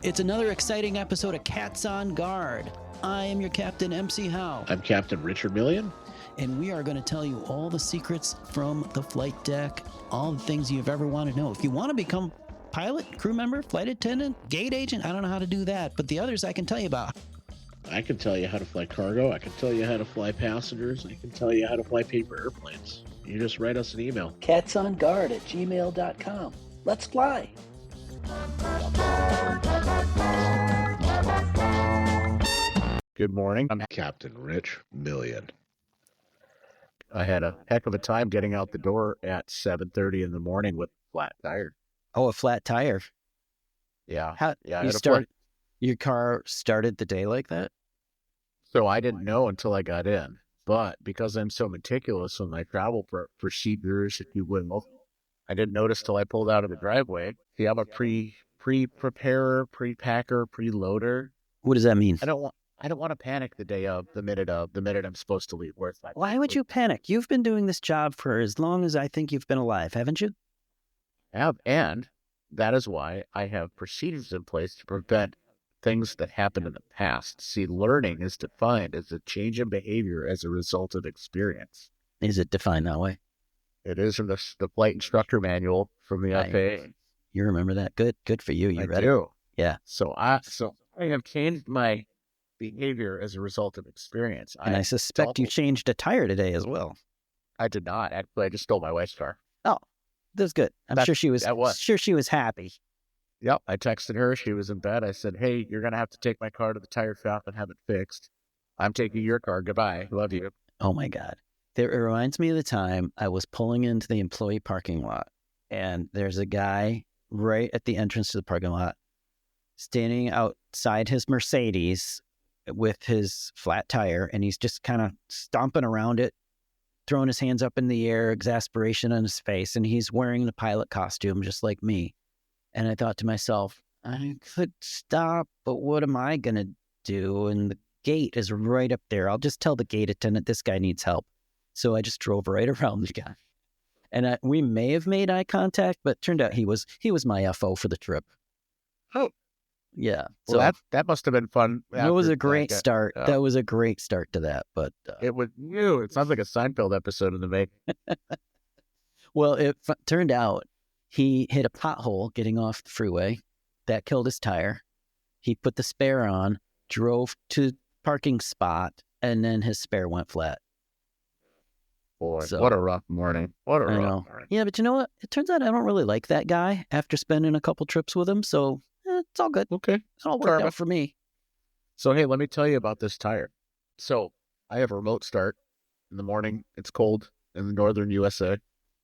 It's another exciting episode of Cats on Guard. I am your Captain MC Howe. I'm Captain Richard Million. And we are going to tell you all the secrets from the flight deck, all the things you've ever wanted to know. If you want to become pilot, crew member, flight attendant, gate agent, I don't know how to do that, but the others I can tell you about. I can tell you how to fly cargo. I can tell you how to fly passengers. I can tell you how to fly paper airplanes. You just write us an email. catsonguard@gmail.com. Let's fly. Good morning. I'm Captain Rich Million. I had a heck of a time getting out the door at 7:30 in the morning with a flat tire. Oh, a flat tire. Yeah. Your car started the day like that? So I didn't know until I got in. But because I'm so meticulous with my travel procedures, if you will, I didn't notice till I pulled out of the driveway. See, I'm a pre-preparer, pre-packer, preloader. What does that mean? I don't want to panic the day of, the minute I'm supposed to leave. Why would you panic? You've been doing this job for as long as I think you've been alive, haven't you? I have, and that is why I have procedures in place to prevent things that happened in the past. See, learning is defined as a change in behavior as a result of experience. Is it defined that way? It is from the flight instructor manual from the FAA. You remember that? Good for you. You read it? I do. Yeah. So I have changed my behavior as a result of experience. And I suspect you changed a tire today as well. I did not. Actually, I just stole my wife's car. Oh, that's good. I'm sure she was happy. Yep. I texted her. She was in bed. I said, hey, you're going to have to take my car to the tire shop and have it fixed. I'm taking your car. Goodbye. Love you. Oh, my God. It reminds me of the time I was pulling into the employee parking lot, and there's a guy right at the entrance to the parking lot standing outside his Mercedes with his flat tire, and he's just kind of stomping around it, throwing his hands up in the air, exasperation on his face, and he's wearing the pilot costume just like me. And I thought to myself, I could stop, but what am I going to do? And the gate is right up there. I'll just tell the gate attendant this guy needs help. So I just drove right around the guy. And we may have made eye contact, but it turned out he was my FO for the trip. Oh. Yeah. Well, so that must have been fun. It was a great start. That was a great start to that. But it was new. It sounds like a Seinfeld episode in the making. Well, it turned out he hit a pothole getting off the freeway. That killed his tire. He put the spare on, drove to the parking spot, and then his spare went flat. Boy, what a rough morning. What a rough morning. Yeah, but you know what? It turns out I don't really like that guy after spending a couple trips with him, so it's all good. Okay. It all worked out for me. So, hey, let me tell you about this tire. So, I have a remote start in the morning. It's cold in the northern USA. I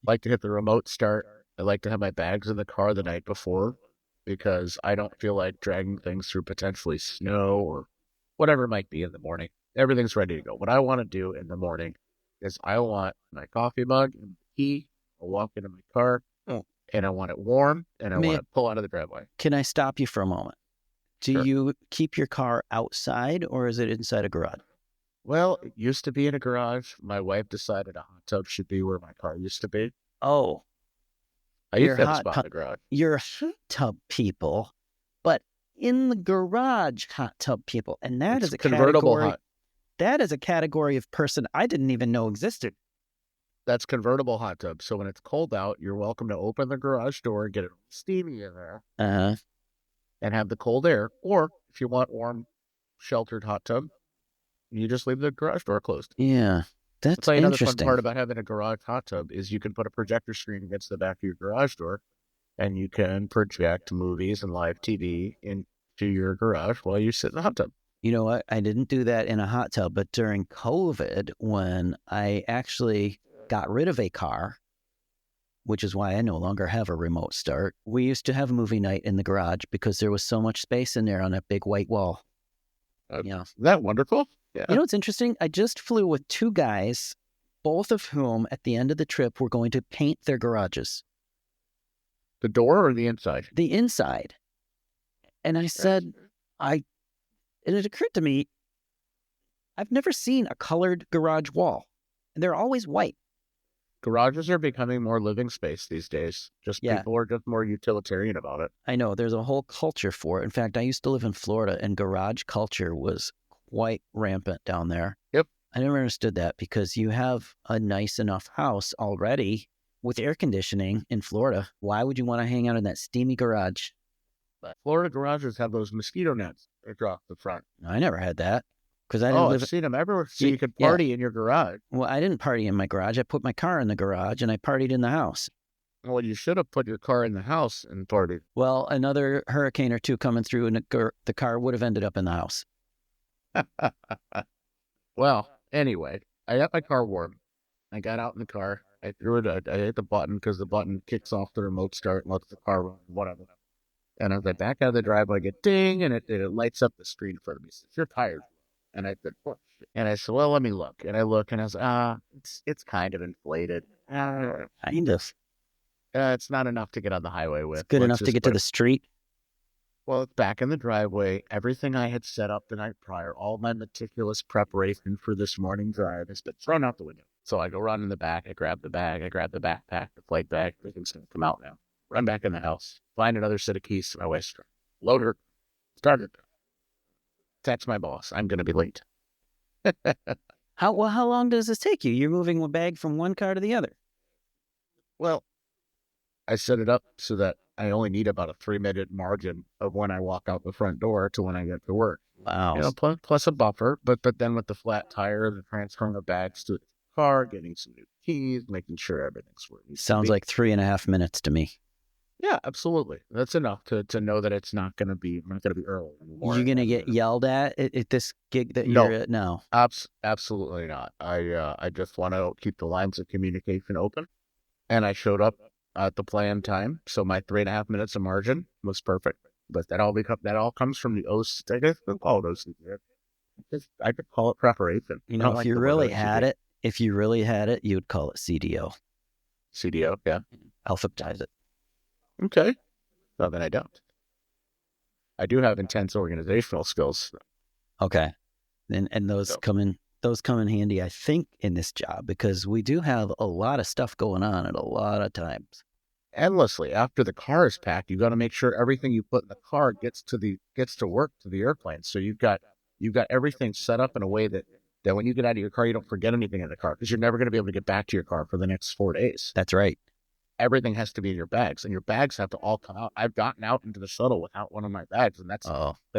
like to hit the remote start. I like to have my bags in the car the night before because I don't feel like dragging things through potentially snow or whatever it might be in the morning. Everything's ready to go. What I want to do in the morning is I want my coffee mug and key. I'll walk into my car, and I want it warm, and I want to pull out of the driveway. Can I stop you for a moment? Sure. Do you keep your car outside, or is it inside a garage? Well, it used to be in a garage. My wife decided a hot tub should be where my car used to be. Oh. I used to have a spot in the garage. You're hot tub people, but in the garage hot tub people. And that is a convertible category. hot. That is a category of person I didn't even know existed. That's convertible hot tub. So when it's cold out, you're welcome to open the garage door and get it steamy in there. And have the cold air. Or if you want warm, sheltered hot tub, you just leave the garage door closed. Yeah, that's interesting. Another fun part about having a garage hot tub is you can put a projector screen against the back of your garage door, and you can project movies and live TV into your garage while you sit in the hot tub. You know what? I didn't do that in a hot tub, but during COVID, when I actually got rid of a car, which is why I no longer have a remote start, we used to have a movie night in the garage because there was so much space in there on that big white wall. Isn't that wonderful? Yeah. You know what's interesting? I just flew with two guys, both of whom at the end of the trip were going to paint their garages. The door or the inside? The inside. And I said, and it occurred to me, I've never seen a colored garage wall. And they're always white. Garages are becoming more living space these days. People are just more utilitarian about it. I know. There's a whole culture for it. In fact, I used to live in Florida, and garage culture was quite rampant down there. Yep. I never understood that because you have a nice enough house already with air conditioning in Florida. Why would you want to hang out in that steamy garage? But Florida garages have those mosquito nets across the front. I never had that. Because I didn't live. I've seen them everywhere. So you could party in your garage. Well, I didn't party in my garage. I put my car in the garage and I partied in the house. Well, you should have put your car in the house and partied. Well, another hurricane or two coming through and the car would have ended up in the house. Well, anyway, I got my car warm. I got out in the car. I threw it. I hit the button because the button kicks off the remote start and lets the car run, whatever. And as I back out of the driveway, I get ding, and it lights up the screen in front of me. It says, "Your tire's." And I said, "What?" And I said, "Well, let me look." And I look, and I was it's kind of inflated. Kind of. It's not enough to get on the highway with. It's good enough to get to the street. Well, it's back in the driveway. Everything I had set up the night prior, all my meticulous preparation for this morning drive has been thrown out the window. So I go run in the back. I grab the bag. I grab the backpack, the flight bag. Everything's going to come out now. Run back in the house. Find another set of keys to my wife's truck. Load her. Start it. Text my boss. I'm going to be late. How long does this take you? You're moving a bag from one car to the other. Well, I set it up so that I only need about a 3-minute margin of when I walk out the front door to when I get to work. Wow. Plus a buffer. But then with the flat tire, the transferring of bags to the car, getting some new keys, making sure everything's where it needs to be. Sounds like 3.5 minutes to me. Yeah, absolutely. That's enough to know that it's not going to be early anymore. You're going to get yelled at this gig that you're at now? Absolutely not. I just want to keep the lines of communication open, and I showed up at the planned time, so my 3.5 minutes of margin was perfect. But that all comes from the OC. I guess we call it OCD. I could call it preparation. If you really had it, you would call it CDO. CDO, yeah. Alphabetize it. Okay. Well, then I don't. I do have intense organizational skills. Okay. And those come in handy, I think, in this job, because we do have a lot of stuff going on at a lot of times. Endlessly. After the car is packed, you got to make sure everything you put in the car gets to work to the airplane. So you've got everything set up in a way that when you get out of your car, you don't forget anything in the car, because you're never going to be able to get back to your car for the next 4 days. That's right. Everything has to be in your bags, and your bags have to all come out. I've gotten out into the shuttle without one of my bags, and that's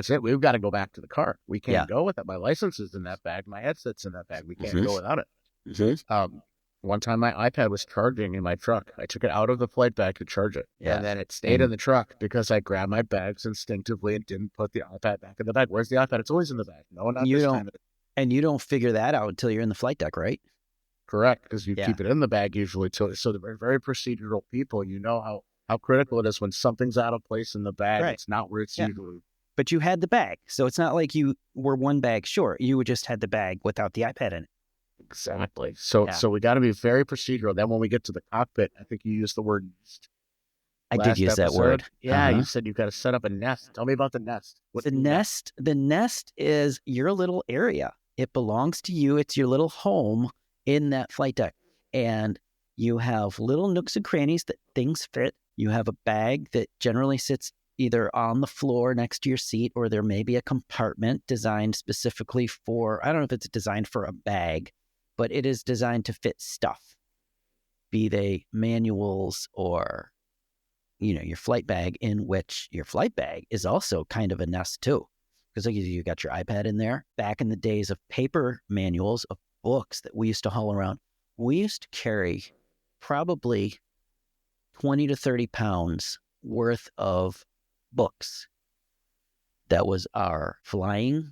it. We've got to go back to the car. We can't go with it. My license is in that bag. My headset's in that bag. We can't go without it. Mm-hmm. One time my iPad was charging in my truck. I took it out of the flight bag to charge it, and then it stayed in the truck because I grabbed my bags instinctively and didn't put the iPad back in the bag. Where's the iPad? It's always in the bag. No, not this time. And you don't figure that out until you're in the flight deck, right? Correct, because you keep it in the bag usually. So they're very procedural people. You know how critical it is when something's out of place in the bag. Right. It's not where it's usually. But you had the bag, so it's not like you were one bag short. You just had the bag without the iPad in it. Exactly. So we got to be very procedural. Then when we get to the cockpit, I think you used the word nest. I did use that word. Yeah, you said you've got to set up a nest. Tell me about the nest. The nest is your little area. It belongs to you. It's your little home in that flight deck. And you have little nooks and crannies that things fit. You have a bag that generally sits either on the floor next to your seat, or there may be a compartment designed specifically for, I don't know if it's designed for a bag, but it is designed to fit stuff, be they manuals or, your flight bag, in which your flight bag is also kind of a nest too. Because you got your iPad in there. Back in the days of paper manuals, of books that we used to haul around, we used to carry probably 20 to 30 pounds worth of books. That was our flying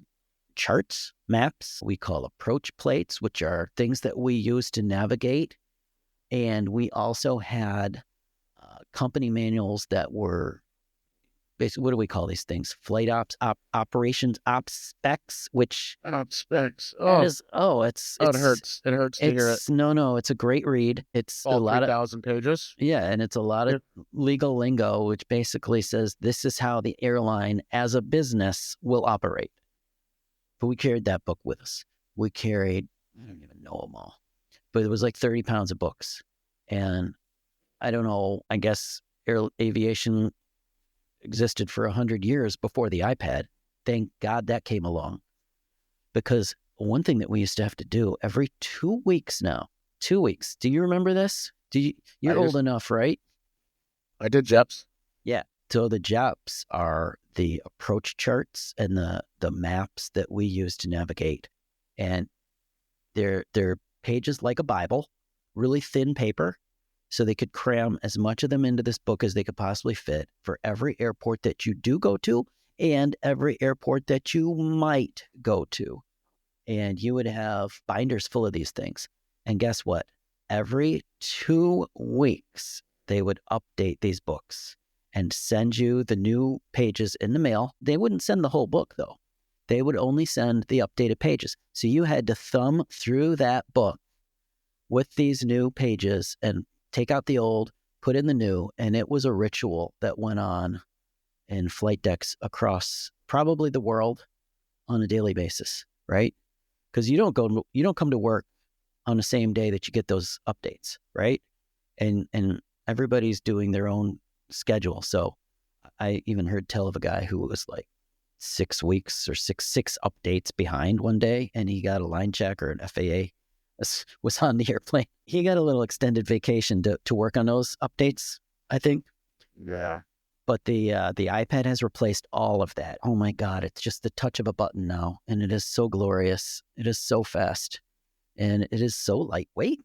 charts, maps, we call approach plates, which are things that we use to navigate. And we also had company manuals that were basically, what do we call these things? Flight operations ops specs, which Specs. it It hurts. It hurts to hear it. It's a great read. It's All a lot of 3,000 pages. yeah, and it's a lot of legal lingo, which basically says this is how the airline as a business will operate. But we carried that book with us. I don't even know them all, but it was like 30 pounds of books. And I don't know, I guess aviation existed for 100 years before the iPad. Thank God that came along. Because one thing that we used to have to do every 2 weeks now, 2 weeks. Do you remember this? You're old enough, right? I did JEPs. Yeah. So the JEPs are the approach charts and the maps that we use to navigate. And they're pages like a Bible, really thin paper. So they could cram as much of them into this book as they could possibly fit for every airport that you do go to and every airport that you might go to. And you would have binders full of these things. And guess what? Every 2 weeks, they would update these books and send you the new pages in the mail. They wouldn't send the whole book, though. They would only send the updated pages. So you had to thumb through that book with these new pages and take out the old, put in the new, and it was a ritual that went on in flight decks across probably the world on a daily basis, right? Because you don't come to work on the same day that you get those updates, right? And everybody's doing their own schedule. So I even heard tell of a guy who was like 6 weeks or six updates behind one day, and he got a line check or an FAA was on the airplane. He got a little extended vacation to work on those updates, I think. Yeah. But the iPad has replaced all of that. Oh my God, it's just the touch of a button now, and it is so glorious. It is so fast, and it is so lightweight.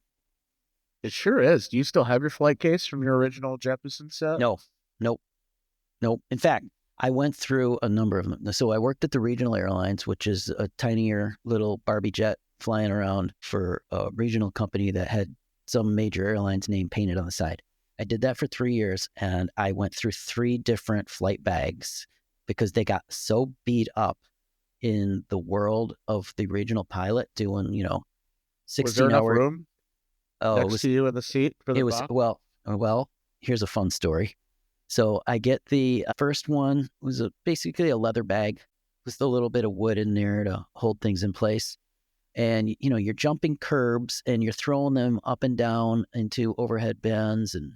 It sure is. Do you still have your flight case from your original Jeppesen set? No, nope. In fact, I went through a number of them. So I worked at the regional airlines, which is a tinier little Barbie jet flying around for a regional company that had some major airline's name painted on the side. I did that for 3 years, and I went through 3 different flight bags because they got so beat up in the world of the regional pilot doing, 16-hour. Was there enough room next to you in the seat for the box? Well, here's a fun story. So I get the first one was basically a leather bag with a little bit of wood in there to hold things in place. And, you're jumping curbs and you're throwing them up and down into overhead bins and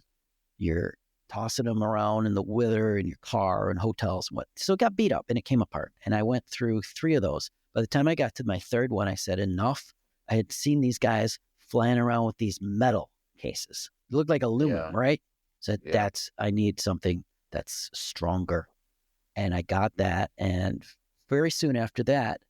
you're tossing them around in the weather in your car and hotels and what. So it got beat up and it came apart. And I went through 3 of those. By the time I got to my third one, I said, enough. I had seen these guys flying around with these metal cases. It looked like aluminum, right? So I need something that's stronger. And I got that. And very soon after that,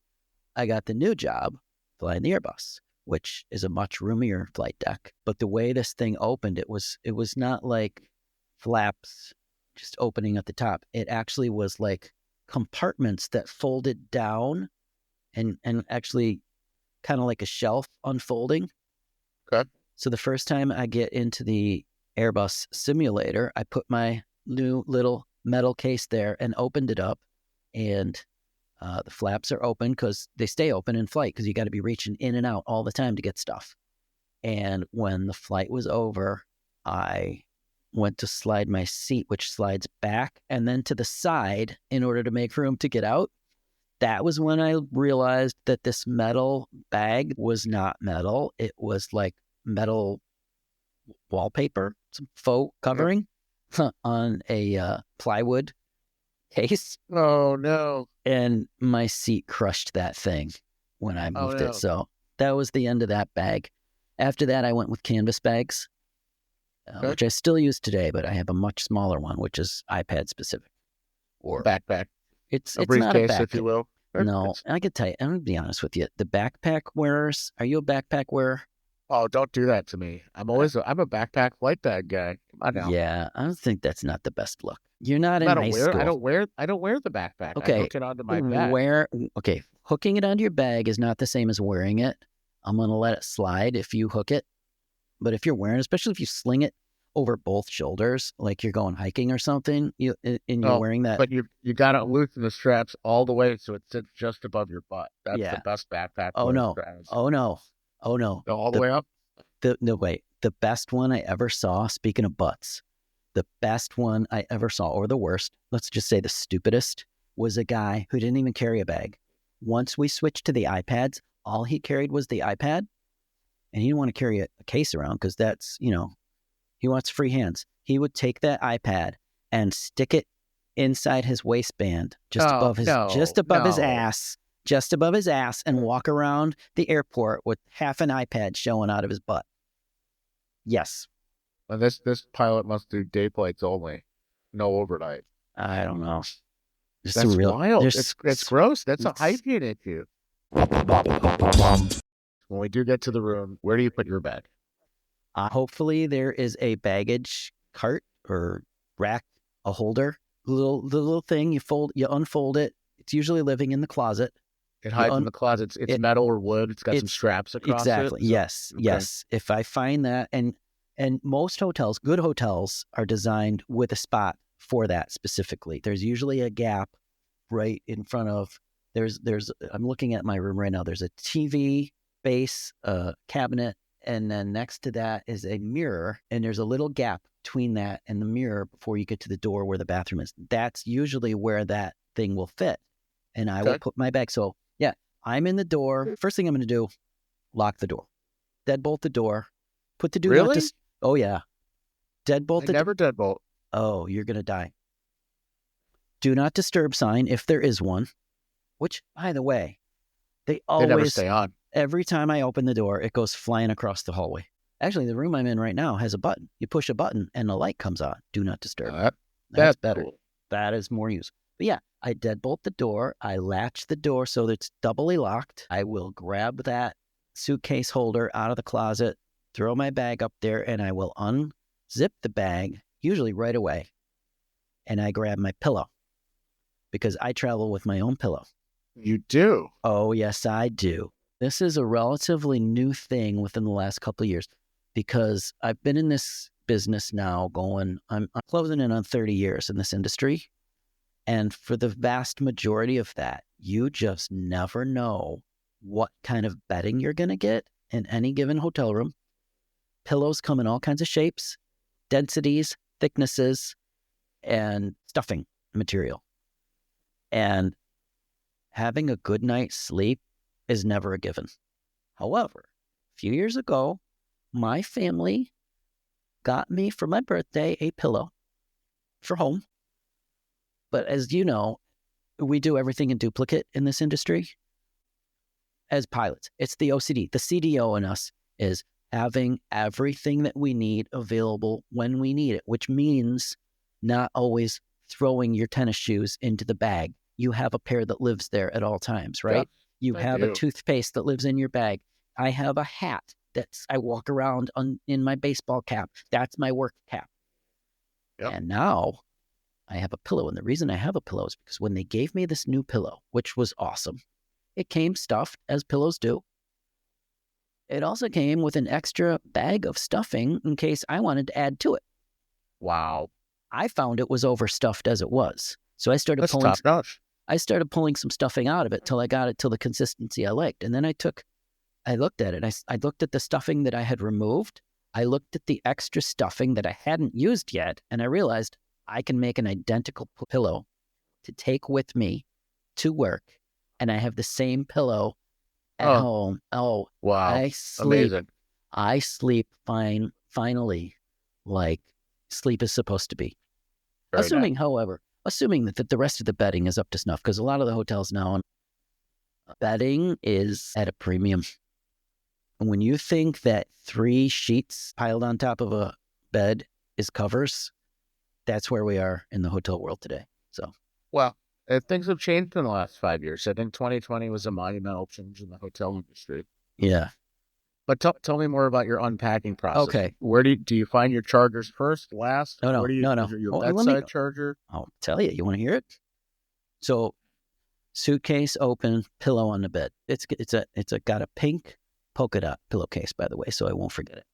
I got the new job flying the Airbus, which is a much roomier flight deck. But the way this thing opened, it was not like flaps just opening at the top. It actually was like compartments that folded down and actually kind of like a shelf unfolding. Okay. So the first time I get into the Airbus simulator, I put my new little metal case there and opened it up, and the flaps are open because they stay open in flight because you got to be reaching in and out all the time to get stuff. And when the flight was over, I went to slide my seat, which slides back and then to the side in order to make room to get out. That was when I realized that this metal bag was not metal. It was like metal wallpaper, some faux covering on a plywood case. Oh, no. And my seat crushed that thing when I moved it. So that was the end of that bag. After that, I went with canvas bags, which I still use today, but I have a much smaller one, which is iPad specific. Or backpack. It's briefcase, not a backpack, if you will. No, I could tell you, I'm going to be honest with you. The backpack wearers, are you a backpack wearer? Oh, don't do that to me. I'm a backpack flight bag guy. Come on now. Yeah, I think that's not the best look. You're not in high school. I don't wear the backpack. Okay. I hook it onto my bag. Hooking it onto your bag is not the same as wearing it. I'm going to let it slide if you hook it. But if you're wearing, especially if you sling it over both shoulders, like you're going hiking or something, and you're wearing that. But you got to loosen the straps all the way so it sits just above your butt. That's the best backpack. Oh no. Straps. Oh no. Oh no. Go all the way up? No, wait. The best one I ever saw, speaking of butts, the best one I ever saw, or the worst, let's just say the stupidest, was a guy who didn't even carry a bag. Once we switched to the iPads, all he carried was the iPad, and he didn't want to carry a case around because that's, he wants free hands. He would take that iPad and stick it inside his waistband, just above his ass, and walk around the airport with half an iPad showing out of his butt. Yes. And this pilot must do day flights only, no overnight. I don't know. That's wild. It's gross. That's a hygiene issue. When we do get to the room, where do you put your bag? Hopefully there is a baggage cart or rack, a holder, the little thing you unfold it. It's usually living in the closet. It hides in the closet. It's metal or wood. It's got some straps across it. Exactly. Yes. Okay. Yes. If I find that, and most hotels, good hotels, are designed with a spot for that specifically. There's usually a gap right in front of. I'm looking at my room right now. There's a TV base, cabinet, and then next to that is a mirror, and there's a little gap between that and the mirror before you get to the door where the bathroom is. That's usually where that thing will fit, and I will put my bag. So yeah, I'm in the door. First thing I'm going to do, lock the door, deadbolt the door, put the do not disturb. Oh yeah, deadbolt. Never deadbolt. Oh, you're going to die. Do not disturb sign if there is one. Which, by the way, they never stay on. Every time I open the door, it goes flying across the hallway. Actually, the room I'm in right now has a button. You push a button and the light comes on. Do not disturb. That's better. Cool. That is more use. But yeah, I deadbolt the door. I latch the door so that it's doubly locked. I will grab that suitcase holder out of the closet, throw my bag up there, and I will unzip the bag, usually right away. And I grab my pillow because I travel with my own pillow. You do? Oh, yes, I do. This is a relatively new thing within the last couple of years because I've been in this business now I'm closing in on 30 years in this industry. And for the vast majority of that, you just never know what kind of bedding you're going to get in any given hotel room. Pillows come in all kinds of shapes, densities, thicknesses, and stuffing material. And having a good night's sleep is never a given. However, a few years ago, my family got me for my birthday a pillow for home. But as you know, we do everything in duplicate in this industry. As pilots, it's the OCD. The CDO in us is having everything that we need available when we need it, which means not always throwing your tennis shoes into the bag. You have a pair that lives there at all times, right? Yep, you have a toothpaste that lives in your bag. I have a hat I walk around in my baseball cap. That's my work cap. Yep. And now I have a pillow. And the reason I have a pillow is because when they gave me this new pillow, which was awesome, it came stuffed as pillows do. It also came with an extra bag of stuffing in case I wanted to add to it. Wow. I found it was overstuffed as it was. So I started pulling some stuffing out of it till I got it to the consistency I liked. And then I looked at it. I looked at the stuffing that I had removed. I looked at the extra stuffing that I hadn't used yet. And I realized I can make an identical pillow to take with me to work. And I have the same pillow at home. Oh, wow. Amazing. I sleep finally, like sleep is supposed to be. Assuming that the rest of the bedding is up to snuff, because a lot of the hotels now, bedding is at a premium. When you think that 3 sheets piled on top of a bed is covers, that's where we are in the hotel world today. So, well, things have changed in the last 5 years. I think 2020 was a monumental change in the hotel industry. Yeah. But tell me more about your unpacking process. Okay. Where do you find your chargers first, last? No. Where do you, no. Is your bedside charger? I'll tell you. You want to hear it? So, suitcase open, pillow on the bed. It's got a pink polka dot pillowcase, by the way, so I won't forget it.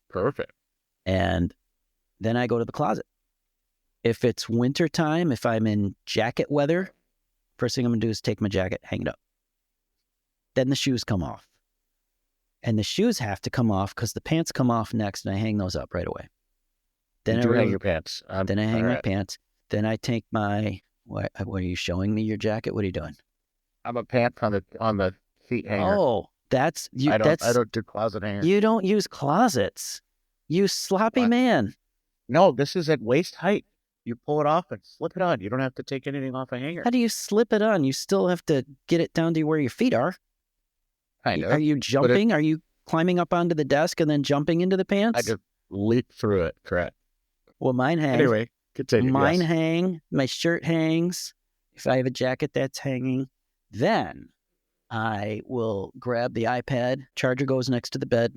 Perfect. And Then I go to the closet. If it's winter time, if I'm in jacket weather, first thing I'm going to do is take my jacket, hang it up. Then the shoes come off. And the shoes have to come off because the pants come off next, and I hang those up right away. Then you do hang your pants. Then I hang my pants. Then I take my... What are you showing me your jacket? What are you doing? I'm a pant on the seat hanger. Oh, that's you. I don't do closet hangers. You don't use closets. You sloppy What? man. No, this is at waist height. You pull it off and slip it on. You don't have to take anything off a hanger. How do you slip it on? You still have to get it down to where your feet are. Kind of. Are you jumping? Are you climbing up onto the desk and then jumping into the pants? I just leap through it. Correct. Well, mine hang. Anyway, continue. Mine yes. hang. My shirt hangs. If I have a jacket that's hanging, then I will grab the iPad. Charger goes next to the bed.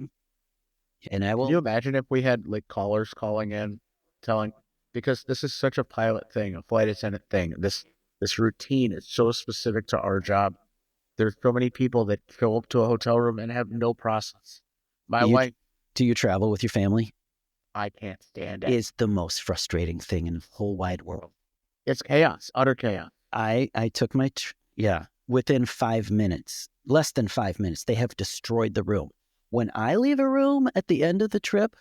And I will... Can you imagine if we had like callers calling in, telling, because this is such a pilot thing, a flight attendant thing. This routine is so specific to our job. There's so many people that go up to a hotel room and have no process. My wife... Do you travel with your family? I can't stand it. Is the most frustrating thing in the whole wide world. It's chaos, utter chaos. I took my... within 5 minutes, less than 5 minutes, they have destroyed the room. When I leave a room at the end of the trip,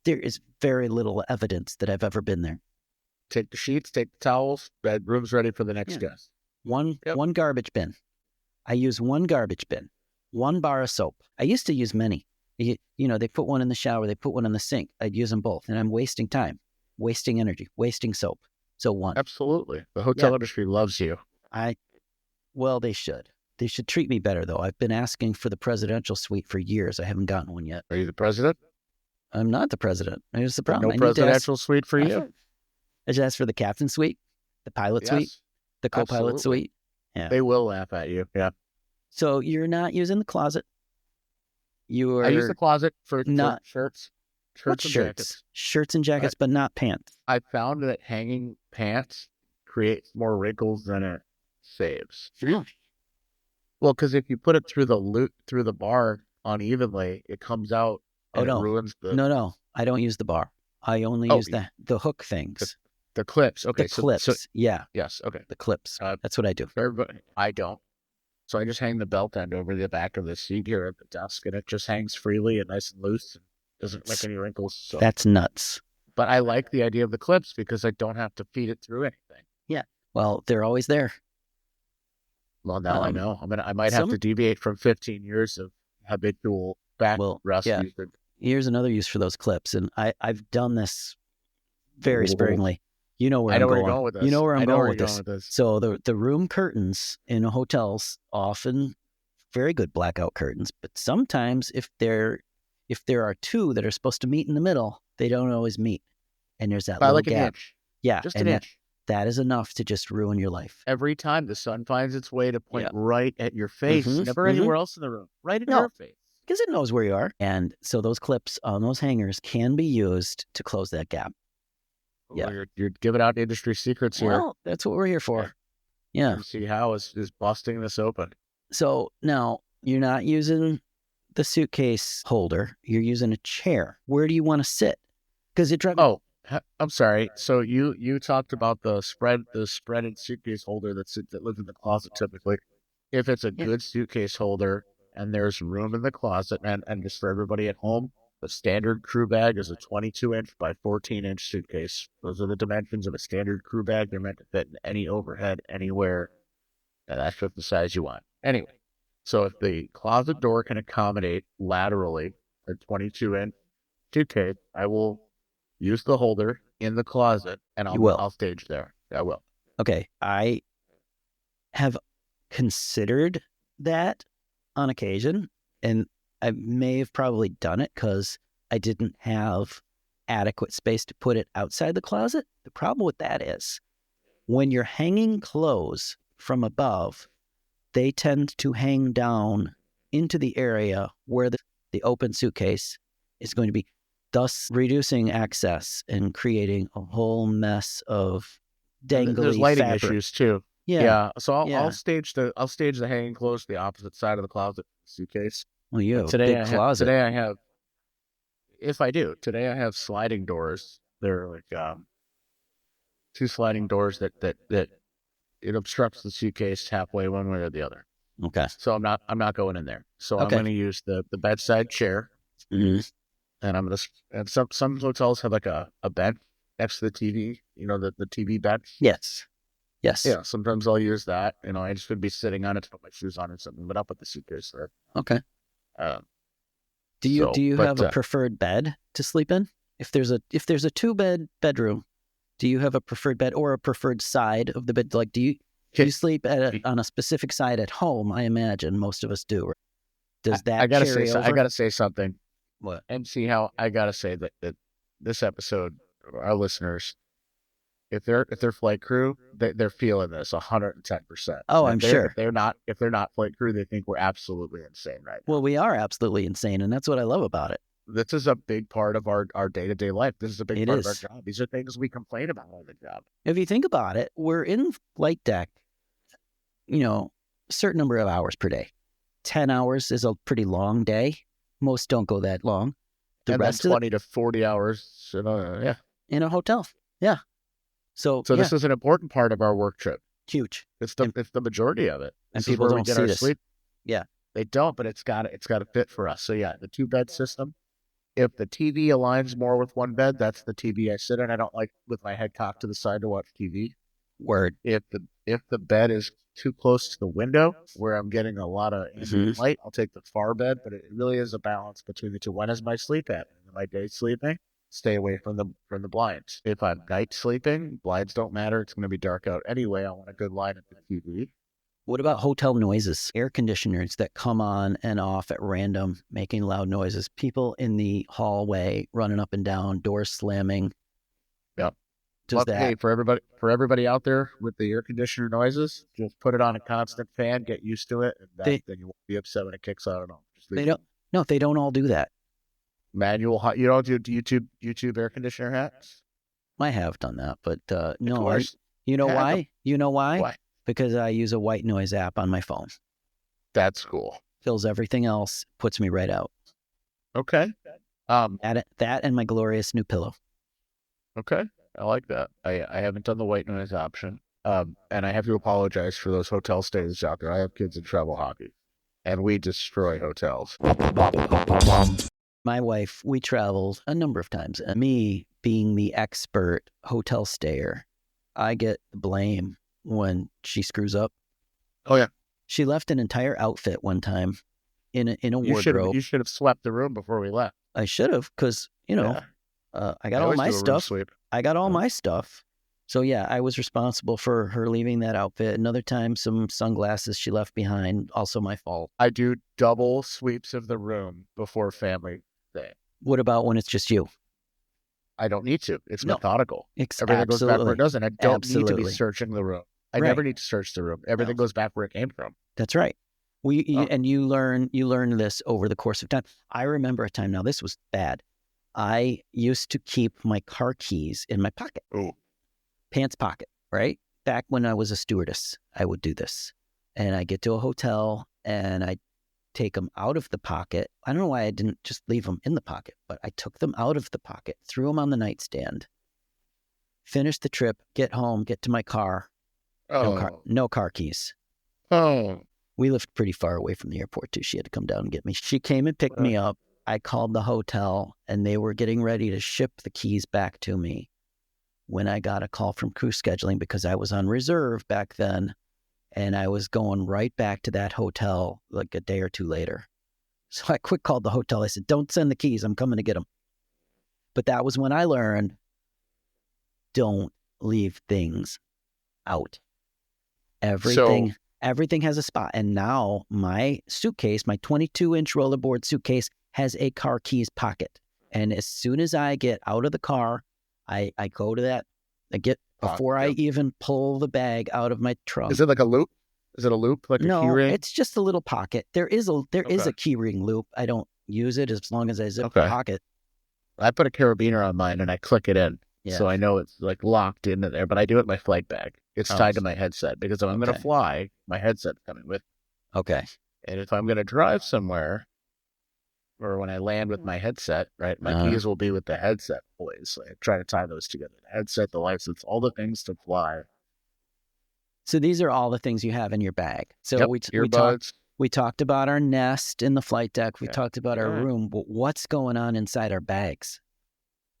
there is very little evidence that I've ever been there. Take the sheets, take the towels, bedroom's ready for the next guest. One garbage bin. I use one garbage bin, one bar of soap. I used to use many. You know, they put one in the shower, they put one in the sink. I'd use them both, and I'm wasting time, wasting energy, wasting soap. So one. Absolutely. The hotel industry loves you. Well, they should. They should treat me better, though. I've been asking for the presidential suite for years. I haven't gotten one yet. Are you the president? I'm not the president. Here's the problem. No presidential suite for you? I just asked for the captain suite, the pilot suite, the co-pilot suite. Yeah. They will laugh at you. Yeah. So you're not using the closet. I use the closet for shirts. Shirts and jackets, but not pants. I found that hanging pants creates more wrinkles than it saves. Really? Well, because if you put it through the bar unevenly, it comes out and it ruins the... No, I don't use the bar. I only use the hook things. The clips. Okay. The clips. Yeah. Yes. Okay. The clips. That's what I do. I don't. So I just hang the belt end over the back of the seat here at the desk, and it just hangs freely and nice and loose and doesn't make any wrinkles. So. That's nuts. But I like the idea of the clips because I don't have to feed it through anything. Yeah. Well, they're always there. Well, now I know. I might have to deviate from 15 years of habitual back rest. Yeah. Here's another use for those clips, and I've done this very sparingly. You know where I'm going with this. You know where I'm going with this. So the room curtains in hotels, often very good blackout curtains, but sometimes if there are two that are supposed to meet in the middle, they don't always meet, and there's that little gap. An inch. Yeah, just an inch. That is enough to just ruin your life. Every time the sun finds its way to point right at your face, never anywhere else in the room, right in your face. Because it knows where you are. And so those clips on those hangers can be used to close that gap. Yeah. You're giving out industry secrets here. Well, that's what we're here for. Yeah. MC Howe is busting this open. So now you're not using the suitcase holder. You're using a chair. Where do you want to sit? Because it drives... Oh, I'm sorry. So you talked about the spreaded suitcase holder that lives in the closet typically. If it's a good suitcase holder and there's room in the closet, and just for everybody at home, the standard crew bag is a 22-inch by 14-inch suitcase. Those are the dimensions of a standard crew bag. They're meant to fit in any overhead, anywhere. And that's just the size you want. Anyway, so if the closet door can accommodate laterally a 22-inch suitcase, I will use the holder in the closet, and I'll stage there. I will. Okay. I have considered that on occasion, and I may have probably done it because I didn't have adequate space to put it outside the closet. The problem with that is when you're hanging clothes from above, they tend to hang down into the area where the open suitcase is going to be, thus reducing access and creating a whole mess of dangly There's lighting fabric. Issues too. Yeah. So I'll stage the hanging clothes to the opposite side of the closet suitcase. Well, you have today big closet. Today I have sliding doors They're like two sliding doors that it obstructs the suitcase halfway one way or the other. Okay. So I'm not going in there. So I'm Okay. going to use the bedside chair, Mm-hmm. and I'm going to. And some hotels have like a bed next to the TV. You know, the TV bed. Yes. Yes. Yeah. Sometimes I'll use that. You know, I just would be sitting on it to put my shoes on or something, but I'll put the suitcase there. Okay. Do So, you but, have a preferred bed to sleep in? If there's a 2-bed bedroom, do you have a preferred bed or a preferred side of the bed? Like, do you sleep on a specific side at home? I imagine most of us do. Right? Does that I gotta carry say? over? I gotta say something. What? MC Howe, I gotta say that this episode, our listeners, if they're flight crew, they're feeling this 110%. Oh, I'm sure. If they're not flight crew, they think we're absolutely insane right now. Well, we are absolutely insane, and that's what I love about it. This is a big part of our day-to-day life. This is a big part of our is. job. These are things we complain about on the job. If you think about it, we're in flight deck, a certain number of hours per day. 10 hours is a pretty long day. Most don't go that long. The rest 20 to 40 hours in a hotel. Yeah. So this is an important part of our work trip. Huge. It's the majority of it. And people don't see this. Sleep. Yeah. They don't, but it's got to fit for us. So yeah, the 2-bed system. If the TV aligns more with one bed, that's the TV I sit in. I don't like with my head cocked to the side to watch TV. Word. If the bed is too close to the window where I'm getting a lot of ambient light, I'll take the far bed. But it really is a balance between the two. When is my sleep at? Am I day sleeping? Stay away from the blinds. If I'm night sleeping, blinds don't matter. It's going to be dark out anyway. I want a good line at the TV. What about hotel noises? Air conditioners that come on and off at random, making loud noises. People in the hallway running up and down, doors slamming. Yeah. Hey, for everybody out there with the air conditioner noises, just put it on a constant fan, get used to it, and then you won't be upset when it kicks on and off. They don't all do that. Manual hot. You don't do YouTube air conditioner hats? I have done that, but no. You know why? You know why? Why? Because I use a white noise app on my phone. That's cool. Fills everything else, puts me right out. Okay. That and my glorious new pillow. Okay. I like that. I haven't done the white noise option. And I have to apologize for those hotel stays out there. I have kids in travel hockey, and we destroy hotels. My wife, we traveled a number of times, and me being the expert hotel stayer, I get the blame when she screws up. Oh yeah. She left an entire outfit one time in a wardrobe. You should have swept the room before we left. I should have, because I got all my stuff. I got all my stuff. So yeah, I was responsible for her leaving that outfit. Another time, some sunglasses she left behind, also my fault. I do double sweeps of the room before family day. What about when it's just you? I don't need to. It's methodical. Everything goes back where it doesn't. I don't need to be searching the room. I never need to search the room. Everything goes back where it came from. That's right. And you learn this over the course of time. I remember a time, now this was bad. I used to keep my car keys in my pocket. Oh. Pants pocket, right? Back when I was a stewardess, I would do this. And I get to a hotel and I take them out of the pocket. I don't know why I didn't just leave them in the pocket, but I took them out of the pocket, threw them on the nightstand, finished the trip, get home, get to my car. No car keys. Oh. We lived pretty far away from the airport too. She had to come down and get me. She came and picked me up. I called the hotel and they were getting ready to ship the keys back to me when I got a call from crew scheduling, because I was on reserve back then and I was going right back to that hotel like a day or two later. So I quick called the hotel. I said, don't send the keys. I'm coming to get them. But that was when I learned, don't leave things out. Everything has a spot. And now my suitcase, my 22-inch rollerboard suitcase, has a car keys pocket. And as soon as I get out of the car, I go to that. Before I even pull the bag out of my trunk. Is it like a loop? Is it a loop, like a key ring? No, it's just a little pocket. There is a key ring loop. I don't use it as long as I zip the pocket. I put a carabiner on mine and I click it in. Yeah. So I know it's like locked into there, but I do it in my flight bag. It's tied to my headset because if I'm going to fly, my headset's coming with. Okay. And if I'm going to drive somewhere, or when I land with my headset, right, my Uh-huh. keys will be with the headset always. So I try to tie those together. The headset, the license, all the things to fly. So these are all the things you have in your bag. So Yep. we Earbuds. talked about our nest in the flight deck. We Yeah. talked about our Yeah. room. But what's going on inside our bags?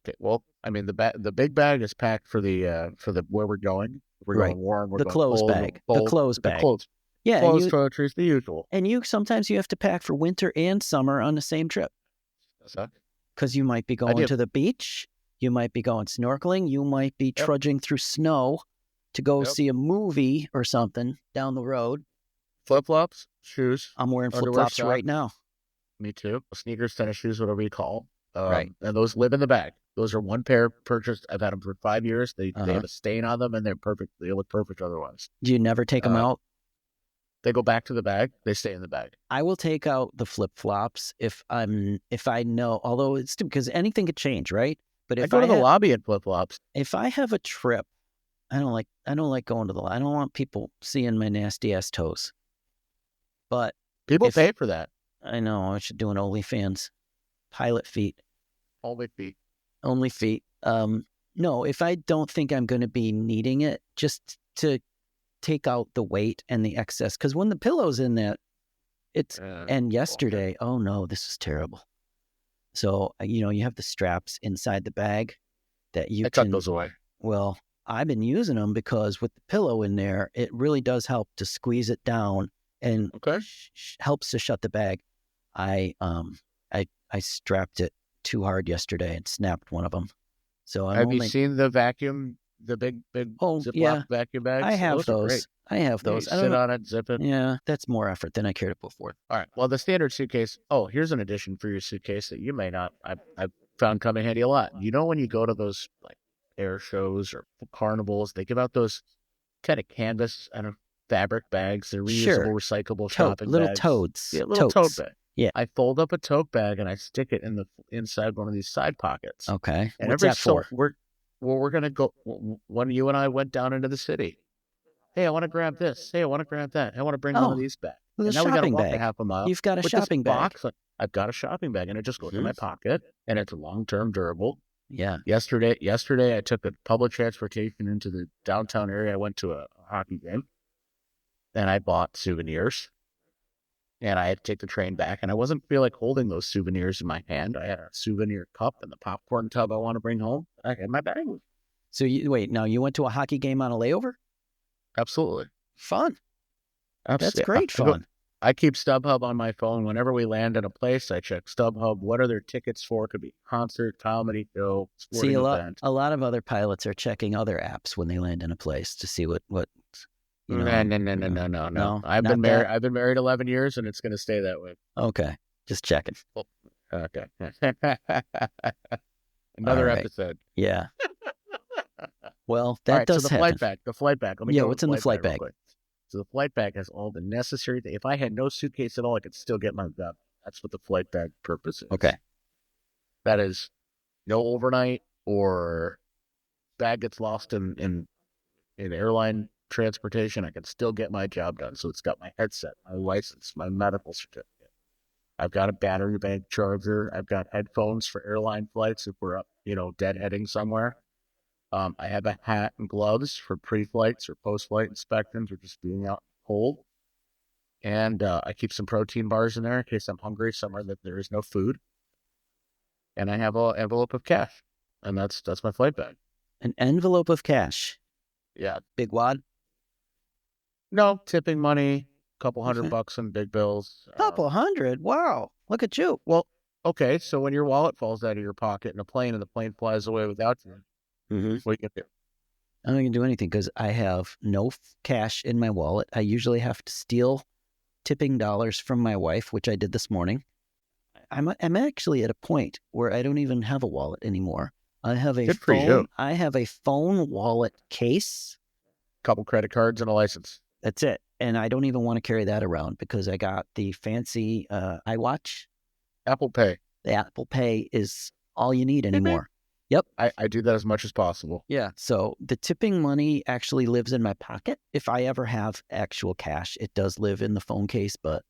Okay. Well, I mean, the big bag is packed for the where we're going. We're Right. going warm. We're The going clothes cold. bag. Cold. The clothes The bag. clothes. Yeah, Clothes, toiletries, the usual. and you sometimes you have to pack for winter and summer on the same trip because you might be going to the beach, you might be going snorkeling, you might be trudging through snow to go see a movie or something down the road. Flip-flops, shoes. I'm wearing flip-flops right now. Me too. Sneakers, tennis shoes, whatever you call. Right. And those live in the bag. Those are one pair purchased. I've had them for 5 years. They have a stain on them, and they're perfect. They look perfect otherwise. Do you never take them out? They go back to the bag. They stay in the bag. I will take out the flip-flops if I know, although it's stupid because anything could change, right? But if I go to the lobby in flip-flops. If I have a trip, I don't like going to the lobby. I don't want people seeing my nasty ass toes. But people pay for that. I know. I should do an OnlyFans. Pilot feet. Only feet. No, if I don't think I'm going to be needing it, just to take out the weight and the excess. Because when the pillow's in that, and yesterday, oh no, this is terrible. So, you have the straps inside the bag that you cut those away. Well, I've been using them because with the pillow in there, it really does help to squeeze it down and helps to shut the bag. I strapped it too hard yesterday and snapped one of them. So have you seen the vacuum, the big Ziploc vacuum bags? I have those. I have those. Sit on it, zip it. Yeah, that's more effort than I care to put forth. All right. Well, the standard suitcase. Oh, here's an addition for your suitcase that you may not. I've found come in handy a lot. When you go to those like air shows or carnivals, they give out those kind of canvas fabric bags. They're reusable, recyclable shopping little bags. totes. Yeah, little tote bag. Yeah. I fold up a tote bag and I stick it inside one of these side pockets. Okay. And what's that for? We're gonna go when you and I went down into the city. Hey, I want to grab this. Hey, I want to grab that. I want to bring one of these back. And now we got to walk bag. a half a mile. You've got a shopping bag. I've got a shopping bag, and it just goes in my pocket, and it's long-term durable. Yeah. Yesterday, I took the public transportation into the downtown area. I went to a hockey game, and I bought souvenirs. And I had to take the train back, and I wasn't feel like holding those souvenirs in my hand. I had a souvenir cup and the popcorn tub I want to bring home. I had my bag. So you went to a hockey game on a layover? Absolutely. Fun. That's great fun. I keep StubHub on my phone. Whenever we land in a place, I check StubHub. What are their tickets for? Could be concert, comedy show, sporting event. A lot of other pilots are checking other apps when they land in a place to see what No. I've been married 11 years, and it's going to stay that way. Okay, just checking. Okay. Another episode. Yeah. Well, that does happen. The flight bag. What's in the flight bag? So the flight bag has all the necessary things. If I had no suitcase at all, I could still get my job. That's what the flight bag purpose is. Okay. That is no overnight or bag gets lost in airline transportation. I can still get my job done. So it's got my headset, my license, my medical certificate. I've got a battery bank charger. I've got headphones for airline flights if we're up, deadheading somewhere. I have a hat and gloves for pre-flights or post-flight inspections or just being out cold. And I keep some protein bars in there in case I'm hungry somewhere that there is no food. And I have an envelope of cash. And that's my flight bag. An envelope of cash? Yeah. Big wad? No, tipping money, a couple $100 in big bills. Couple $100? Wow. Look at you. Well, okay, so when your wallet falls out of your pocket in a plane and the plane flies away without you, what are you going to do? I'm not going to do anything because I have no cash in my wallet. I usually have to steal tipping dollars from my wife, which I did this morning. I'm actually at a point where I don't even have a wallet anymore. I have a phone. I have a phone wallet case. Couple credit cards and a license. That's it. And I don't even want to carry that around because I got the fancy iWatch. Apple Pay. The Apple Pay is all you need anymore. Yep. I do that as much as possible. Yeah. So the tipping money actually lives in my pocket. If I ever have actual cash, it does live in the phone case, but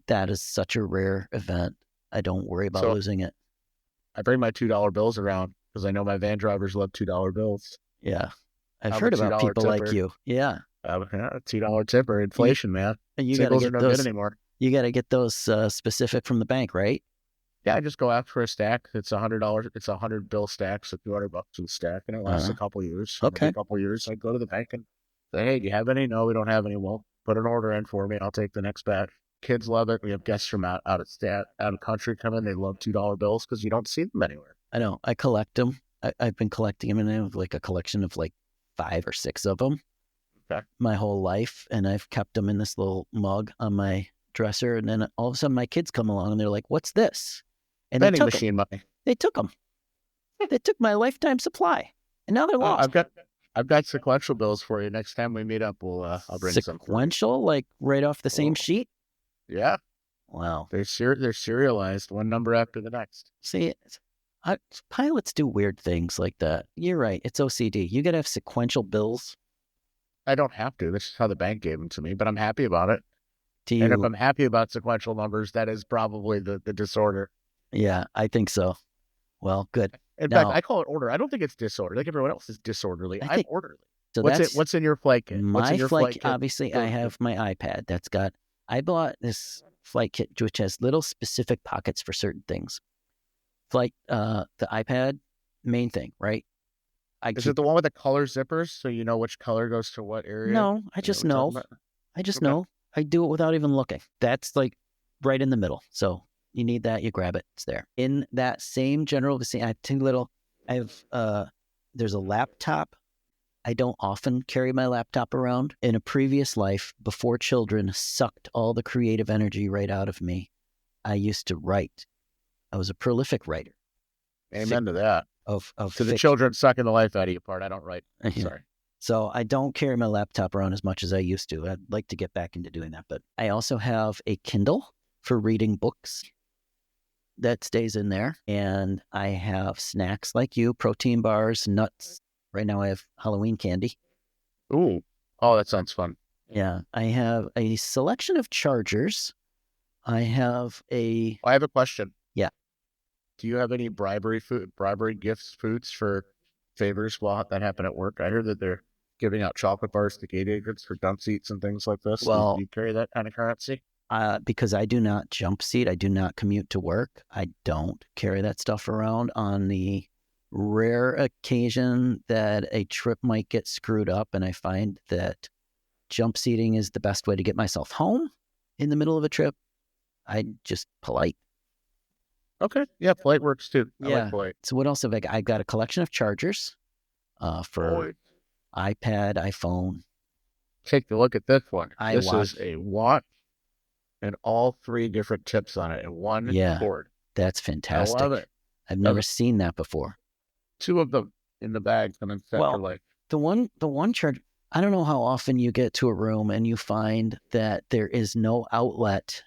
that is such a rare event. I don't worry about So- losing it. I bring my $2 bills around because I know my van drivers love $2 bills. Yeah. I've I'm heard a about $2 people like tipper. you. Yeah. $2 tipper, inflation, man. And you got to Singles are get no good those. anymore. You got to get those specific from the bank, right? Yeah, I just go after for a stack. It's $100. It's a 100 bill stack, so $200 a stack, and it lasts a couple years. And Okay. every couple years, I go to the bank and say, "Hey, do you have any? No, we don't have any. Well, put an order in for me. I'll take the next batch." Kids love it. We have guests from out of country come in. They love $2 bills because you don't see them anywhere. I know. I collect them. I've been collecting them, and I have like a collection of like 5 or 6 of them Okay. my whole life, and I've kept them in this little mug on my dresser. And then all of a sudden, my kids come along, and they're like, "What's this?" And Vending machine money. They took them. They took my lifetime supply, and now they're lost. I've got sequential bills for you. Next time we meet up, I'll bring some. Sequential, like right off the same sheet. Yeah. Wow. They're serialized, one number after the next. See, pilots do weird things like that. You're right. It's OCD. You got to have sequential bills. I don't have to. This is how the bank gave them to me, but I'm happy about it. Do And if you? I'm happy about sequential numbers, that is probably the disorder. Yeah, I think so. Well, good. In Now- fact, I call it order. I don't think it's disorder. Like everyone else is disorderly. I I'm think- orderly. So What's in your flight kit? What's my in your flight kit? kit, obviously, I have my iPad. I bought this flight kit which has little specific pockets for certain things. The iPad, main thing, right? Is it the one with the color zippers, so you know which color goes to what area? No, I just know. I just Okay. know. I do it without even looking. That's like right in the middle. So you need that, you grab it, it's there. In that same general vicinity, there's a laptop. I don't often carry my laptop around. In a previous life, before children sucked all the creative energy right out of me, I used to write. I was a prolific writer. Amen to that. Of To the fiction. children sucking the life out of you part. I don't write. Yeah. Sorry. So I don't carry my laptop around as much as I used to. I'd like to get back into doing that. But I also have a Kindle for reading books that stays in there. And I have snacks like you, protein bars, nuts. Right now I have Halloween candy. Ooh. Oh, that sounds fun. Yeah. I have a selection of chargers. I have I have a question. Yeah. Do you have any bribery gifts, foods for favors while that happen at work? I heard that they're giving out chocolate bars to gate agents for dump seats and things like this. Well- do you carry that kind of currency? because I do not jump seat. I do not commute to work. I don't carry that stuff around. On the rare occasion that a trip might get screwed up and I find that jump seating is the best way to get myself home in the middle of a trip, I just polite. Okay. Yeah, polite works too. I Yeah. like polite. So what else have I got? I've got a collection of chargers for iPad, iPhone. Take a look at this one. I This watch- is a watch and all 3 different tips on it and one Yeah. cord. That's fantastic. I love it. I've never it. seen that before. 2 of them in the bag and then set Well, for life. The one charge, I don't know how often you get to a room and you find that there is no outlet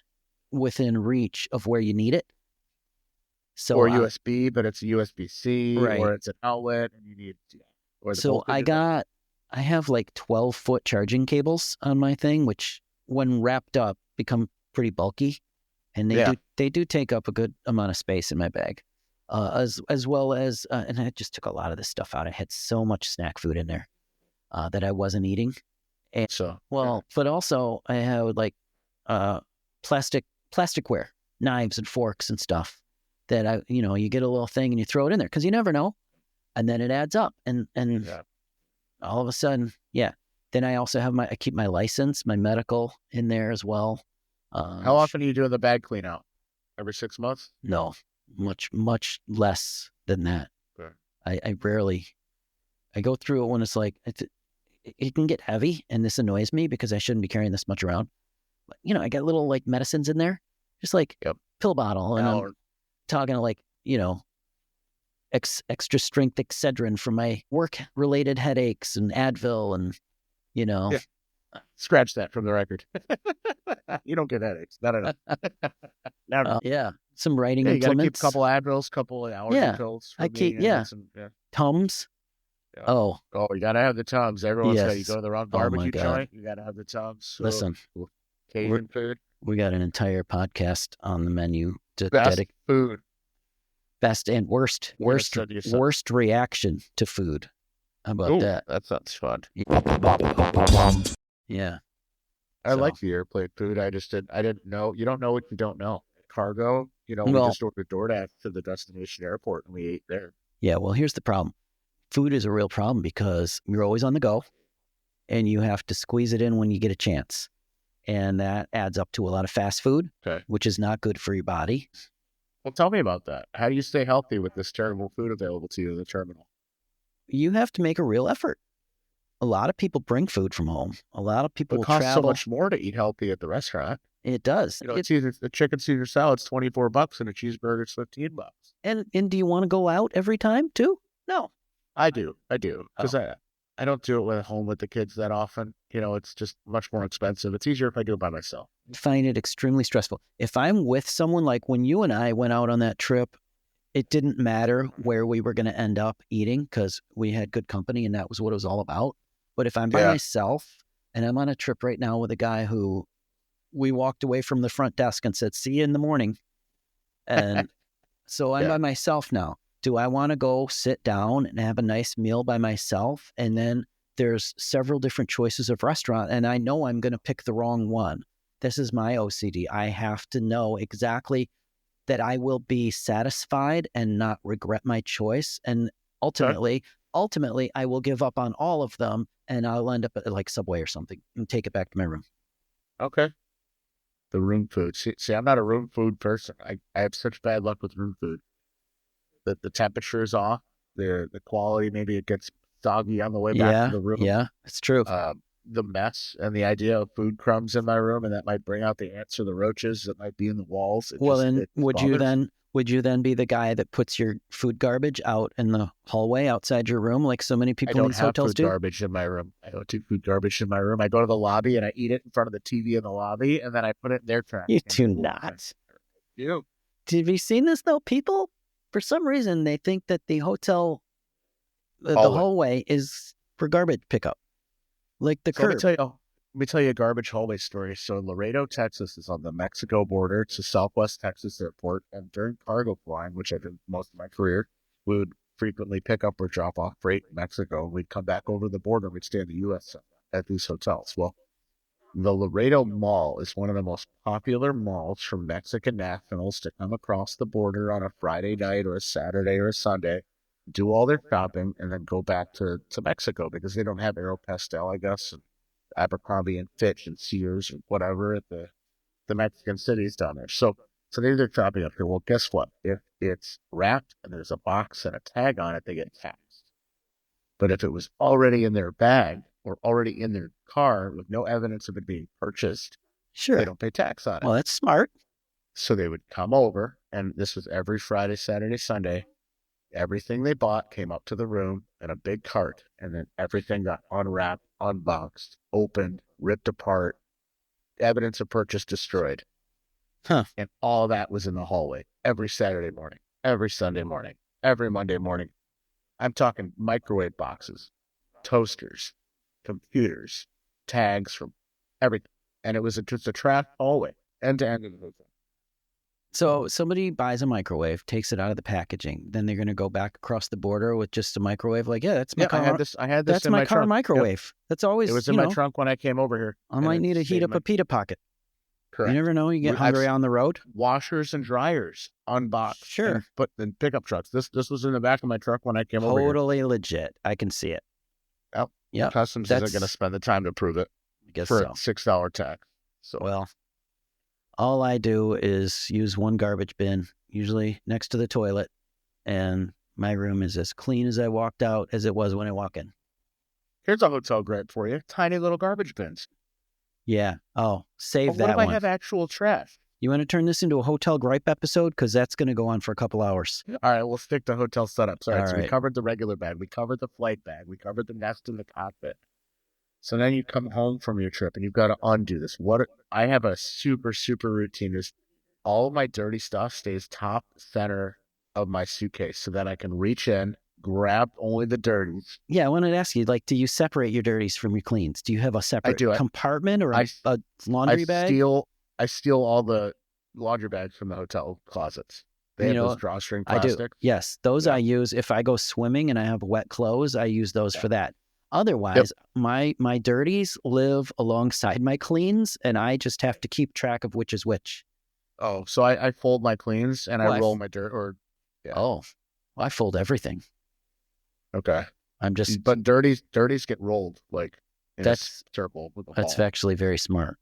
within reach of where you need it. So Or USB, but it's a USB-C, Right. or it's an outlet and you need or the So voltage is- I have like 12-foot charging cables on my thing, which when wrapped up become pretty bulky, and they do take up a good amount of space in my bag, as well as and I just took a lot of this stuff out. I had so much snack food in there that I wasn't eating. So But also I have like plasticware, knives and forks and stuff that you get a little thing and you throw it in there because you never know, and then it adds up and yeah. all of a sudden, yeah. Then I also have I keep my license, my medical in there as well. How often are you doing the bag clean out? Every 6 months? No, much less than that. Okay. I rarely. I go through it when it's like it can get heavy, and this annoys me because I shouldn't be carrying this much around. But, I got little like medicines in there, just like Yep. pill bottle, and I'm talking like extra strength Excedrin for my work related headaches and Advil and Yeah. Scratch that from the record. You don't get headaches. Not enough. Never. yeah, some writing Yeah, you got to keep a implements, couple Advils, couple of allergy Yeah, pills. For I me, keep- and yeah. some- Tums. Yeah. Oh, Oh, you got to have the Tums. Everyone's got, you Yes. go to the wrong Oh, my barbecue God. joint, you got to have the Tums. So, listen, Cajun food. we got an entire podcast on the menu Best food. Best and worst reaction to food. How about that? That sounds fun. Yeah. I like the airplane food. I didn't know. You don't know what you don't know. Cargo, we just ordered DoorDash to the destination airport and we ate there. Yeah, well, here's the problem. Food is a real problem because you're always on the go and you have to squeeze it in when you get a chance. And that adds up to a lot of fast food, which is not good for your body. Well, tell me about that. How do you stay healthy with this terrible food available to you in the terminal? You have to make a real effort. A lot of people bring food from home. A lot of people will travel. It costs so much more to eat healthy at the restaurant. It does. It's either the chicken Caesar salad's $24 and a cheeseburger's $15. And do you want to go out every time too? No. I do. Because I don't do it at home with the kids that often. It's just much more expensive. It's easier if I do it by myself. I find it extremely stressful. If I'm with someone, like when you and I went out on that trip, it didn't matter where we were going to end up eating because we had good company and that was what it was all about. But if I'm by myself and I'm on a trip right now with a guy who we walked away from the front desk and said, see you in the morning. And so I'm by myself now. Do I want to go sit down and have a nice meal by myself? And then there's several different choices of restaurant and I know I'm going to pick the wrong one. This is my OCD. I have to know exactly that I will be satisfied and not regret my choice. And ultimately, I will give up on all of them and I'll end up at like Subway or something and take it back to my room. Okay. The room food. See, I'm not a room food person. I have such bad luck with room food. The temperature is off. The quality, maybe it gets soggy on the way back to the room. Yeah, it's true. The mess and the idea of food crumbs in my room, and that might bring out the ants or the roaches that might be in the walls. Would you then be the guy that puts your food garbage out in the hallway outside your room, like so many people in these hotels do? I don't have food garbage in my room. I don't do food garbage in my room. I go to the lobby and I eat it in front of the TV in the lobby, and then I put it in their trash. You do not. You. Have you seen this though? People, for some reason, they think that the hotel, the hallway is for garbage pickup. Like the curb. Let me tell you a garbage hallway story. So Laredo, Texas is on the Mexico border. It's a Southwest Texas airport. And during cargo flying, which I did most of my career, we would frequently pick up or drop off freight in Mexico. We'd come back over the border. We'd stay in the U.S. at these hotels. Well, the Laredo Mall is one of the most popular malls for Mexican nationals to come across the border on a Friday night or a Saturday or a Sunday, do all their shopping, and then go back to Mexico because they don't have Aeropostale, I guess, and Abercrombie and Fitch and Sears and whatever at the Mexican cities down there. So they do their shopping up here. Well, guess what? If it's wrapped and there's a box and a tag on it, they get taxed. But if it was already in their bag or already in their car with no evidence of it being purchased, they don't pay tax on it. Well, that's smart. So they would come over, and this was every Friday, Saturday, Sunday. Everything they bought came up to the room in a big cart, and then everything got unwrapped, unboxed, opened, ripped apart, evidence of purchase destroyed. And all that was in the hallway every Saturday morning, every Sunday morning, every Monday morning. I'm talking microwave boxes, toasters, computers, tags from everything. And it was just a trash hallway, end to end of the hotel. So somebody buys a microwave, takes it out of the packaging, then they're going to go back across the border with just a microwave. Like, that's my car. I had this that's in my my car trunk. microwave. Yep. That's always, it was in my trunk when I came over here. I might need to heat up a pita pocket. Correct. You never know. You get hungry on the road. Washers and dryers unboxed. And put in pickup trucks. This was in the back of my truck when I came over here. Totally legit. I can see it. Yep. Yep. Customs isn't going to spend the time to prove it. I guess for so. a $6 tax. So well, all I do is use one garbage bin, usually next to the toilet, and my room is as clean as I walked out as it was when I walk in. Here's a hotel gripe for you. Tiny little garbage bins. Yeah. Oh, save that one. What if I have actual trash? You want to turn this into a hotel gripe episode? Because that's going to go on for a couple hours. All right, we'll stick to hotel setups. All right, so right. We covered the regular bag. We covered the flight bag. We covered the nest in the cockpit. So then you come home from your trip and you've got to undo this. I have a super, super routine. Is all of my dirty stuff stays top center of my suitcase so that I can reach in, grab only the dirties. Yeah, I wanted to ask you, do you separate your dirties from your cleans? Do you have a separate compartment or a laundry bag? I steal all the laundry bags from the hotel closets. They You have know, those drawstring I do. plastic. Yes, those Yeah. I use if I go swimming and I have wet clothes. I use those Yeah. for that. Otherwise, my dirties live alongside my cleans, and I just have to keep track of which is which. Oh, so I fold my cleans and I roll my dirt. Or Oh, well, I fold everything. Okay. But dirties get rolled like in a circle with a ball. That's actually very smart.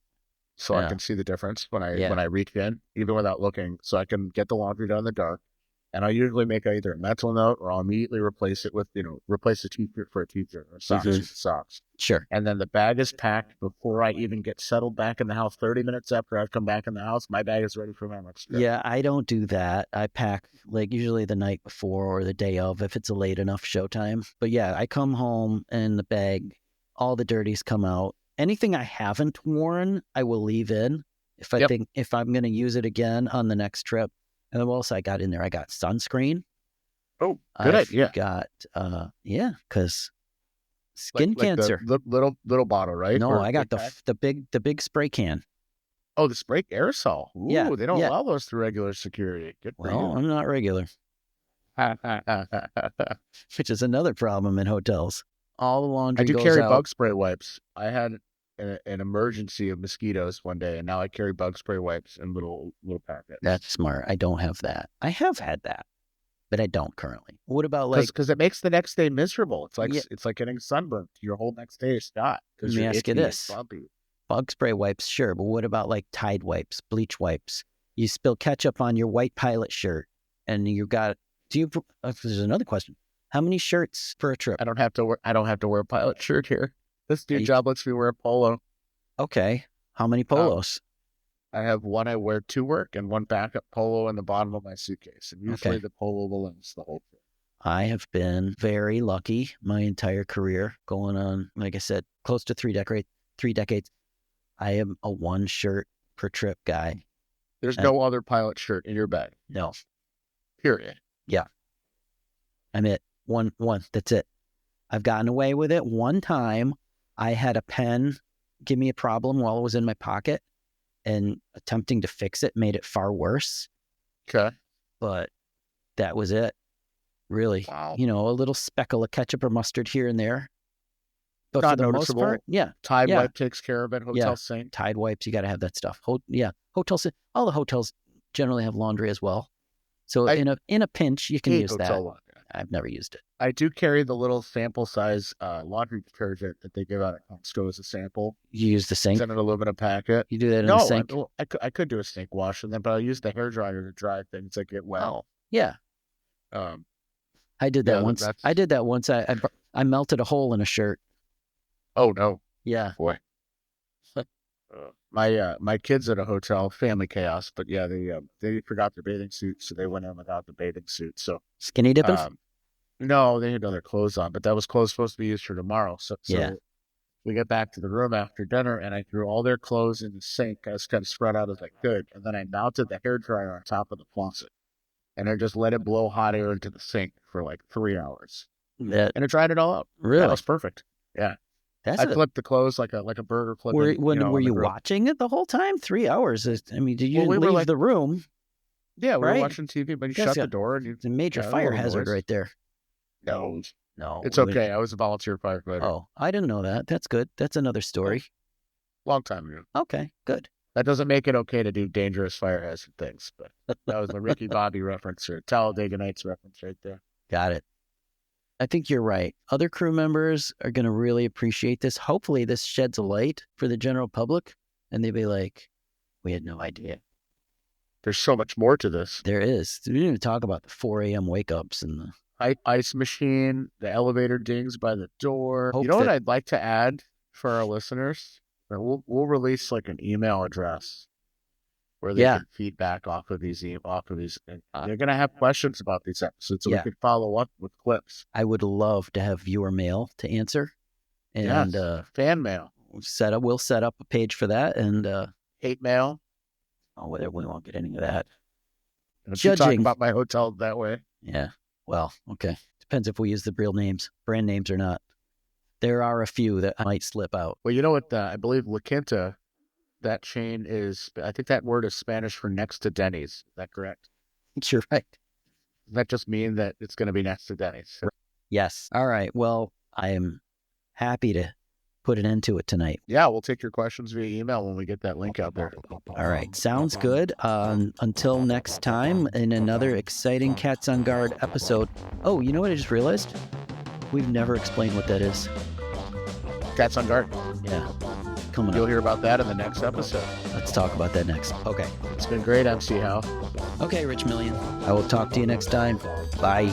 So I can see the difference when I reach in, even without looking, so I can get the laundry done in the dark. And I usually make either a mental note or I'll immediately replace it with, replace a t-shirt for a t-shirt or socks with socks. Sure. And then the bag is packed before I even get settled back in the house. 30 minutes after I've come back in the house, my bag is ready for my next trip. Yeah, I don't do that. I pack like usually the night before or the day of if it's a late enough showtime. But yeah, I come home and the bag, all the dirties come out. Anything I haven't worn, I will leave in if I think if I'm going to use it again on the next trip. And then what else I got in there? I got sunscreen. Oh, good idea. Got because skin cancer. The little bottle, right? No, I got the big spray can. Oh, the spray aerosol. Ooh, yeah, they don't allow those through regular security. Good for you. I'm not regular. Which is another problem in hotels. All the laundry I do goes carry out. bug spray wipes. I had an emergency of mosquitoes one day, and now I carry bug spray wipes in little packets. That's smart. I don't have that. I have had that, but I don't currently. What about because it makes the next day miserable. It's like it's like getting sunburned. Your whole next day is shot. Let me ask you this: bug spray wipes, sure, but what about like Tide wipes, bleach wipes? You spill ketchup on your white pilot shirt, and you got. There's another question. How many shirts for a trip? I don't have to wear a pilot shirt here. This new job lets me wear a polo. Okay. How many polos? I have one I wear to work and one backup polo in the bottom of my suitcase. And usually the polo will last the whole trip. I have been very lucky my entire career, going on, like I said, close to 3 decades. I am a one shirt per trip guy. There's no other pilot shirt in your bag? No. Period. Yeah. I'm it. One. That's it. I've gotten away with it. One time I had a pen give me a problem while it was in my pocket, and attempting to fix it made it far worse. Okay. But that was it. Really. Wow. A little speckle of ketchup or mustard here and there. But not for the noticeable. Most part, Tide wipe takes care of it. Hotel sink. Tide wipes, you got to have that stuff. Hotel sink. All the hotels generally have laundry as well. So in a pinch, you can use that. Laundry. I've never used it. I do carry the little sample size laundry detergent that they give out at Costco as a sample. You use the sink? It's in an aluminum packet. You do that in the sink? I could do a sink wash, but I'll use the hairdryer to dry things that get wet. Oh, yeah. I did that once. I did that once. I melted a hole in a shirt. Oh, no. Yeah. Boy. My kids at a hotel, family chaos, but yeah, they forgot their bathing suits, so they went in without the bathing suit. So skinny dipping? No, they had other clothes on, but that was clothes supposed to be used for tomorrow. So we get back to the room after dinner, and I threw all their clothes in the sink. I was kind of spread out as I could, and then I mounted the hairdryer on top of the faucet, and I just let it blow hot air into the sink for like 3 hours, and it dried it all out. Really? That was perfect. Yeah. I flipped the clothes like a burger flip. Were you watching it the whole time? 3 hours. Did you leave the room? Yeah, we were watching TV, but you shut the door and it's a major fire hazard right there. No, No, it's okay. I was a volunteer firefighter. Oh, I didn't know that. That's good. That's another story. Long time ago. Okay, good. That doesn't make it okay to do dangerous fire hazard things, but that was the Ricky Bobby reference or Talladega Nights reference right there. Got it. I think you're right. Other crew members are going to really appreciate this. Hopefully this sheds a light for the general public, and they'll be like, we had no idea. There's so much more to this. There is. We didn't even talk about the 4 a.m. wake-ups and the ice machine, the elevator dings by the door. You know what I'd like to add for our listeners? We'll release like an email address where they can feedback off of these. They're going to have questions about these episodes, so we can follow up with clips. I would love to have viewer mail to answer. And fan mail. We'll set up a page for that. And hate mail. Oh, we won't get any of that. Don't talk about my hotel that way. Yeah. Well, okay. Depends if we use the real names, brand names or not. There are a few that might slip out. Well, you know what? I believe La Quinta that chain is, I think that word is Spanish for next to Denny's. Is that correct? You're right. Does that just mean that it's going to be next to Denny's? Yes. All right. Well, I am happy to put an end to it tonight. Yeah, we'll take your questions via email when we get that link out there. All right. Sounds good. Until next time in another exciting Cats on Guard episode. Oh, you know what I just realized? We've never explained what that is. Cats on Guard. Yeah. Coming You'll up. hear about that in the next episode. Let's talk about that next. Okay. It's been great, MC Howe. Okay, Rich Million. I will talk to you next time. Bye.